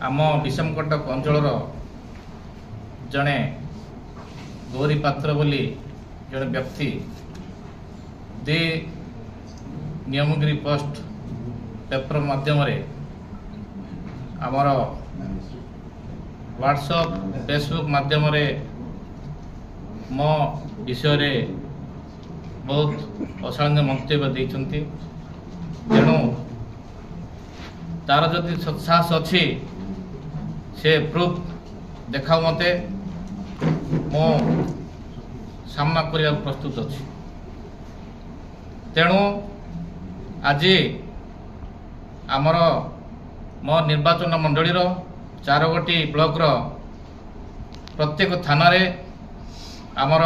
आम विषमकटक अंचल जड़े गौरी पात्र बोली जड़े व्यक्ति दे नियमगिरी पोस्ट पेपर माध्यम आमर व्हाट्सएप फेसबुक माध्यम मो विषय बहुत अशालीन मंतव्य देते तेणु तार जदि सत्साहस अच्छी से प्रूफ देखाओ मते मो सामना करने प्रस्तुत अच्छी तेणु आज आमर मो निर्वाचन मंडली 4 गोटी ब्लॉक प्रत्येक थाना रे आमर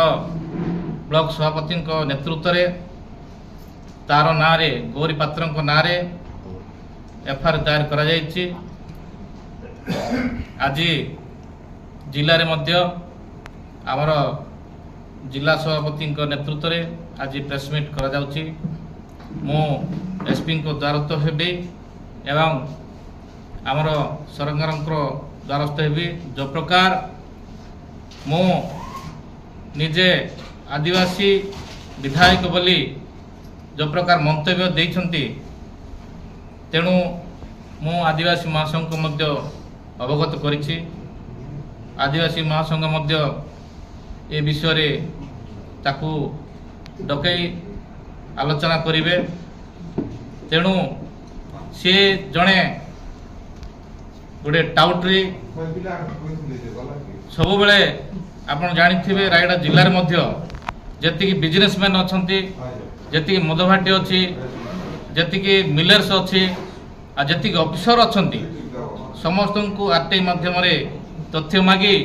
ब्लॉक सभापति नेतृत्व रे तार ना रे गौरी पात्र ना रे एफआईआर दायर करा जायछि। आज जिले में आमर जिला सभापति नेतृत्व रे आज प्रेसमिट करा जाउछि। मु एसपी को द्वारस्थ हेबी एवं आमर सरकार द्वारस्थ हेबी जो प्रकार मु निजे आदिवासी विधायक बोली जो प्रकार मंतव्य देइछंती तेणु मु आदिवासी महासंघ को मध्य अवगत करिछि। आदिवासी महासंघ मध्य ए विषय रे ताकू डकई आलोचना करिवे तेणु से जड़े गोटे टाउट्री सब बेले आपन जानिथिबे रायगड़ा जिल्ला रे मध्य जेतिकी बिजनेसमैन अछंती जेतिकी मदभाटी अछि जेतिकी मिलर्स अछि आ जेतिकी ऑफिसर अछंती समस्त को आरटीआई माध्यम रे तथ्य मागी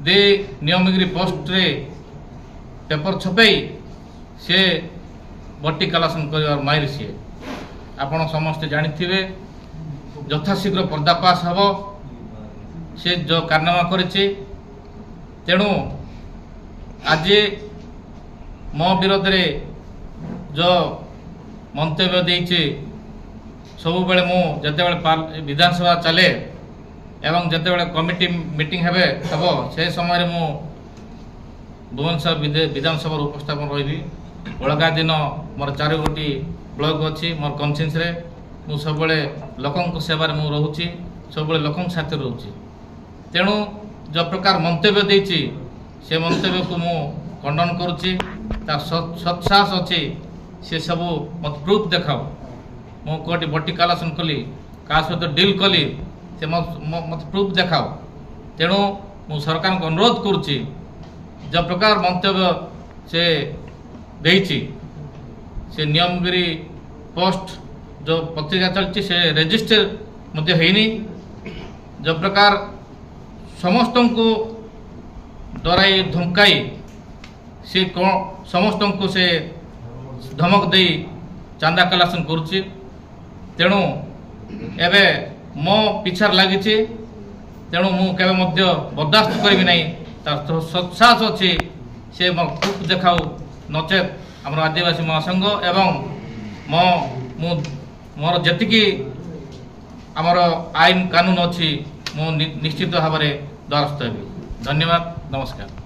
दे नियमगिरी पोस्ट रे पेपर छपई से बट्टी कलासन कर माइर सी आपण समस्त जानिथिबे यथाशीघ्र पर्दाफाश हब से जो कारनामा करिछि। तेणु आज मो विरोध रे जो मंतव्य देइछि सब बेले मु जते बेले विधानसभा चले एवं जते बेले कमिटी मीटिंग हेबे तब से समय मु भुवनेश्वर विधानसभा उपस्थापन रही अलगा दिन मोर 4 गोटी ब्लॉक अच्छी मोर कन्सियंस रे मु सब बेले लोकन सेवा मु रहूची सब बेले लोकन साथ रहूची। तेणु जो प्रकार मंतव्य देइछि से मंतव्य को मु खंडन करुच्ची तार सत्साहस अच्छी से सब मत प्रूफ देखाओ मु कोटी बट्टी कालासन कली का सहित डील कली से मत प्रूफ देखाओ। तेणु मु सरकार को अनुरोध करुच्ची जो प्रकार मंतव्य से देइछि से नियमगिरी पोस्ट जो पत्रिका चलती से रजिस्टर मध्य हेनी जो प्रकार समस्त को डराई धमकाई से समस्त को से धमक दे चांदा कलासन करुच्ची। तेणु एबे मो पिछार लगी तेणु मु केबे मध्य बर्दाश्त करी नहीं तार सत्साहस अच्छी से प्रूफ देखाऊ नचेत आम आदिवासी महासंघ एवं मोर जेतिकी आमर आईन कानून अच्छी मु निश्चित भाव में द्वारस्थ हेबी। धन्यवाद, नमस्कार।